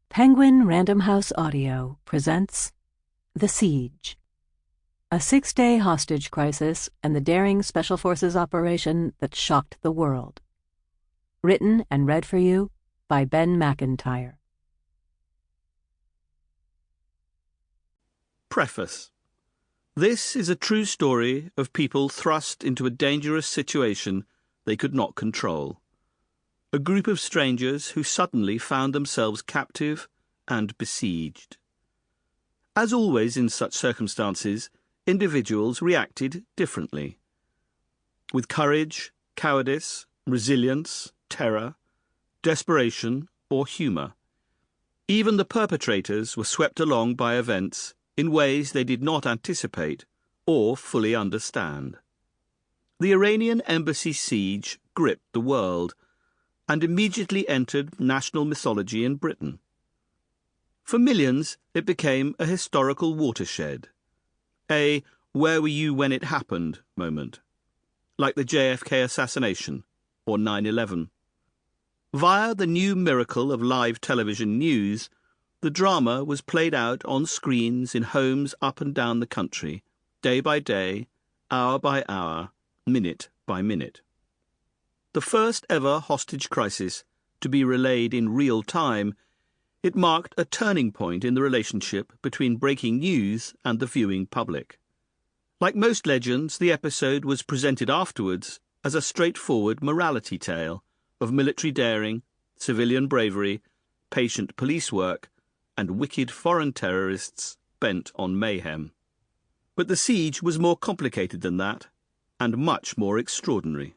Penguin Random House Audio presents The Siege, a 6-day hostage crisis and the daring Special Forces operation that shocked the world. Written and read for you by Ben Macintyre. Preface. This is a true story of people thrust into a dangerous situation they could not control. A group of strangers who suddenly found themselves captive and besieged. As always in such circumstances, individuals reacted differently. With courage, cowardice, resilience, terror, desperation, or humour. Even the perpetrators were swept along by events in ways they did not anticipate or fully understand. The Iranian embassy siege gripped the world and immediately entered national mythology in Britain. For millions, it became a historical watershed, a "where were you when it happened" moment, like the JFK assassination or 9/11. Via the new miracle of live television news, the drama was played out on screens in homes up and down the country, day by day, hour by hour, minute by minute. The first ever hostage crisis to be relayed in real time, it marked a turning point in the relationship between breaking news and the viewing public. Like most legends, the episode was presented afterwards as a straightforward morality tale of military daring, civilian bravery, patient police work, and wicked foreign terrorists bent on mayhem. But the siege was more complicated than that, and much more extraordinary.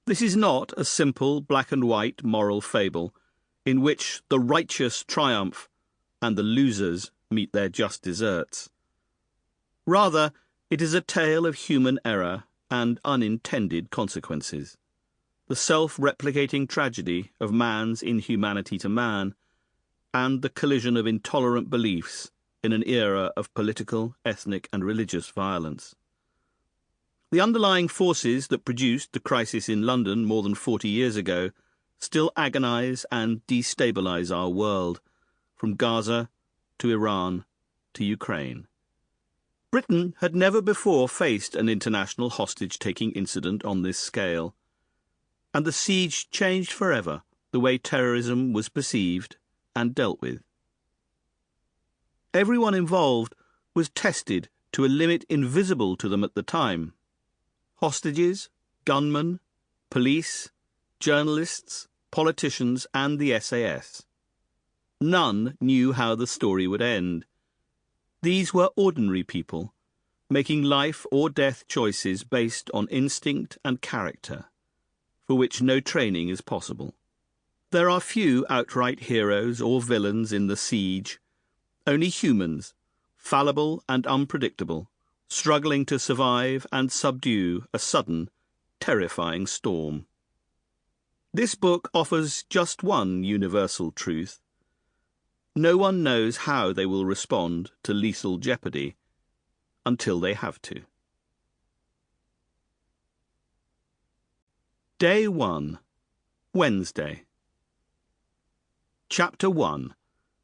This is not a simple black-and-white moral fable in which the righteous triumph and the losers meet their just deserts. Rather, it is a tale of human error and unintended consequences, the self-replicating tragedy of man's inhumanity to man, and the collision of intolerant beliefs in an era of political, ethnic, and religious violence. The underlying forces that produced the crisis in London more than 40 years ago still agonise and destabilise our world, from Gaza to Iran to Ukraine. Britain had never before faced an international hostage-taking incident on this scale, and the siege changed forever the way terrorism was perceived and dealt with. Everyone involved was tested to a limit invisible to them at the time. Hostages, gunmen, police, journalists, politicians, and the SAS. None knew how the story would end. These were ordinary people, making life or death choices based on instinct and character, for which no training is possible. There are few outright heroes or villains in the siege, only humans, fallible and unpredictable, struggling to survive and subdue a sudden, terrifying storm. This book offers just one universal truth. No one knows how they will respond to lethal jeopardy until they have to. Day 1, Wednesday. Chapter 1,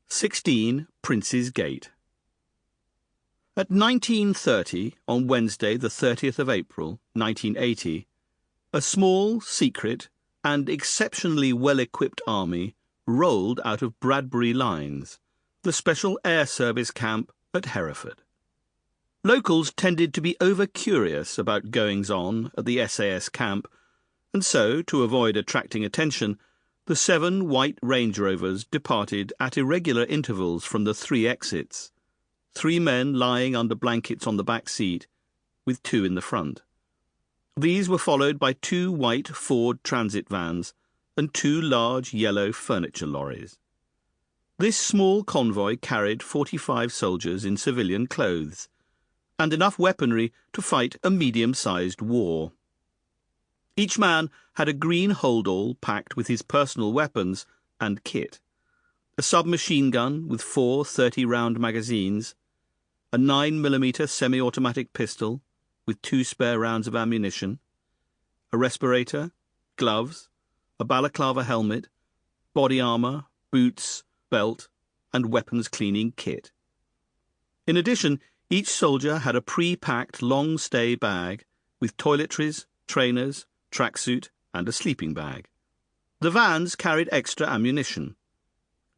16 Prince's Gate. At 19:30, on Wednesday the 30th of April, 1980, a small, secret, and exceptionally well-equipped army rolled out of Bradbury Lines, the Special Air Service camp at Hereford. Locals tended to be over-curious about goings-on at the SAS camp, and so, to avoid attracting attention, the 7 white Range Rovers departed at irregular intervals from the 3 exits, 3 men lying under blankets on the back seat, with 2 in the front. These were followed by 2 white Ford transit vans and 2 large yellow furniture lorries. This small convoy carried 45 soldiers in civilian clothes, and enough weaponry to fight a medium-sized war. Each man had a green holdall packed with his personal weapons and kit, a submachine gun with 4 30-round magazines, a 9mm semi-automatic pistol with 2 spare rounds of ammunition, a respirator, gloves, a balaclava helmet, body armour, boots, belt, and weapons-cleaning kit. In addition, each soldier had a pre-packed long-stay bag with toiletries, trainers, tracksuit, and a sleeping bag. The vans carried extra ammunition: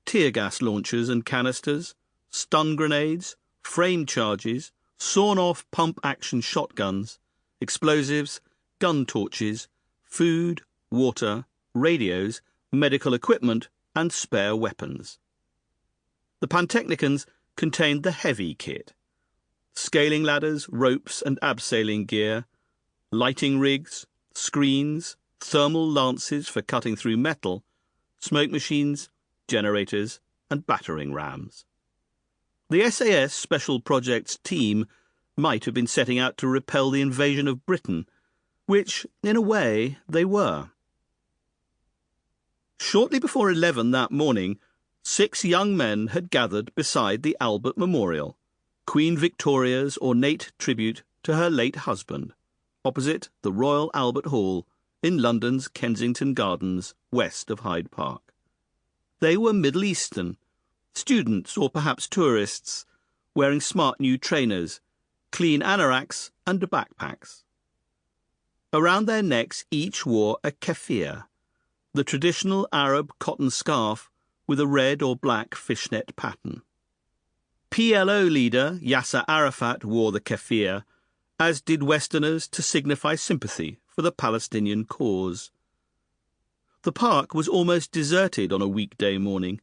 tear gas launchers and canisters, stun grenades, frame charges, sawn-off pump-action shotguns, explosives, gun torches, food, water, radios, medical equipment, and spare weapons. The Pantechnicons contained the heavy kit: scaling ladders, ropes, and abseiling gear, lighting rigs, screens, thermal lances for cutting through metal, smoke machines, generators, and battering rams. The SAS Special Projects team might have been setting out to repel the invasion of Britain, which, in a way, they were. Shortly before 11 that morning, 6 young men had gathered beside the Albert Memorial, Queen Victoria's ornate tribute to her late husband, opposite the Royal Albert Hall in London's Kensington Gardens, west of Hyde Park. They were Middle Eastern, students or perhaps tourists, wearing smart new trainers, clean anoraks, and backpacks. Around their necks each wore a keffiyeh, the traditional Arab cotton scarf with a red or black fishnet pattern. PLO leader Yasser Arafat wore the keffiyeh, as did Westerners to signify sympathy for the Palestinian cause. The park was almost deserted on a weekday morning,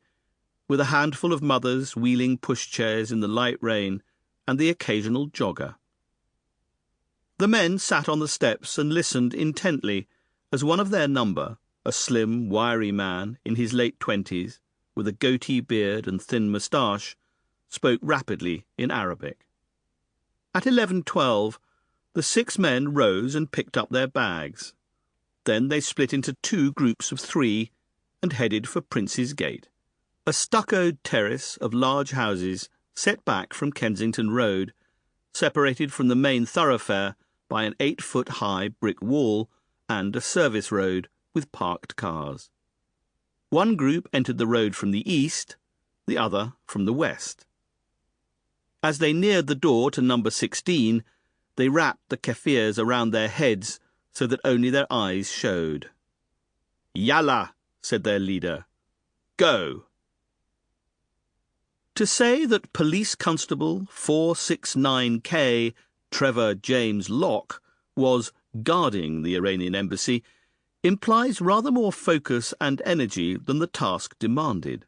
with a handful of mothers wheeling pushchairs in the light rain and the occasional jogger. The men sat on the steps and listened intently as one of their number, a slim, wiry man in his late 20s, with a goatee beard and thin moustache, spoke rapidly in Arabic. At 11:12, the 6 men rose and picked up their bags. Then they split into 2 groups of 3 and headed for Prince's Gate, a stuccoed terrace of large houses set back from Kensington Road, separated from the main thoroughfare by an 8-foot-high brick wall and a service road with parked cars. One group entered the road from the east, the other from the west. As they neared the door to number 16, they wrapped the keffiyehs around their heads so that only their eyes showed. "Yalla," said their leader. "Go." To say that Police Constable 469K Trevor James Locke was guarding the Iranian embassy implies rather more focus and energy than the task demanded.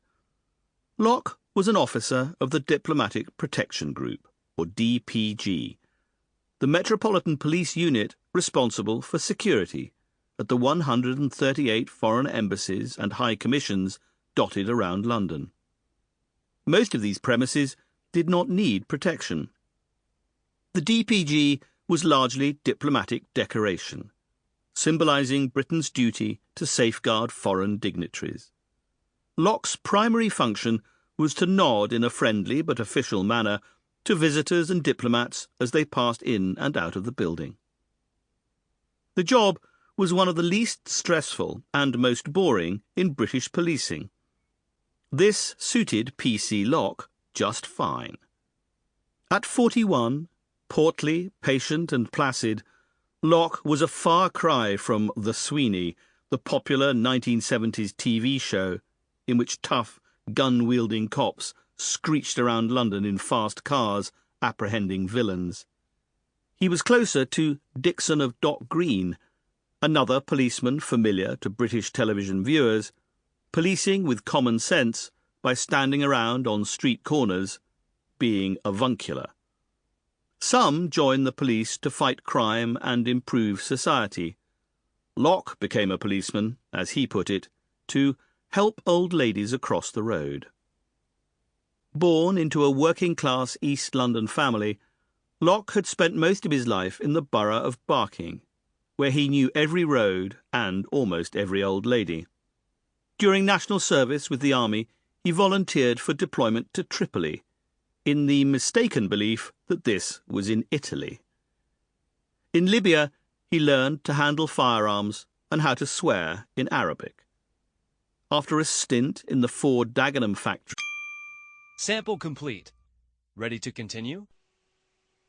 Locke was an officer of the Diplomatic Protection Group, or DPG, the Metropolitan Police Unit responsible for security at the 138 foreign embassies and high commissions dotted around London. Most of these premises did not need protection. The DPG was largely diplomatic decoration, symbolising Britain's duty to safeguard foreign dignitaries. Locke's primary function was to nod in a friendly but official manner to visitors and diplomats as they passed in and out of the building. The job was one of the least stressful and most boring in British policing. This suited PC Locke just fine. At 41, portly, patient and placid, Locke was a far cry from The Sweeney, the popular 1970s TV show in which tough, gun-wielding cops screeched around London in fast cars, apprehending villains. He was closer to Dixon of Dock Green, another policeman familiar to British television viewers, policing with common sense by standing around on street corners, being avuncular. Some joined the police to fight crime and improve society. Locke became a policeman, as he put it, to help old ladies across the road. Born into a working-class East London family, Locke had spent most of his life in the borough of Barking, where he knew every road and almost every old lady. During national service with the army, he volunteered for deployment to Tripoli, in the mistaken belief that this was in Italy. In Libya, he learned to handle firearms and how to swear in Arabic. After a stint in the Ford Dagenham factory. Sample complete. Ready to continue?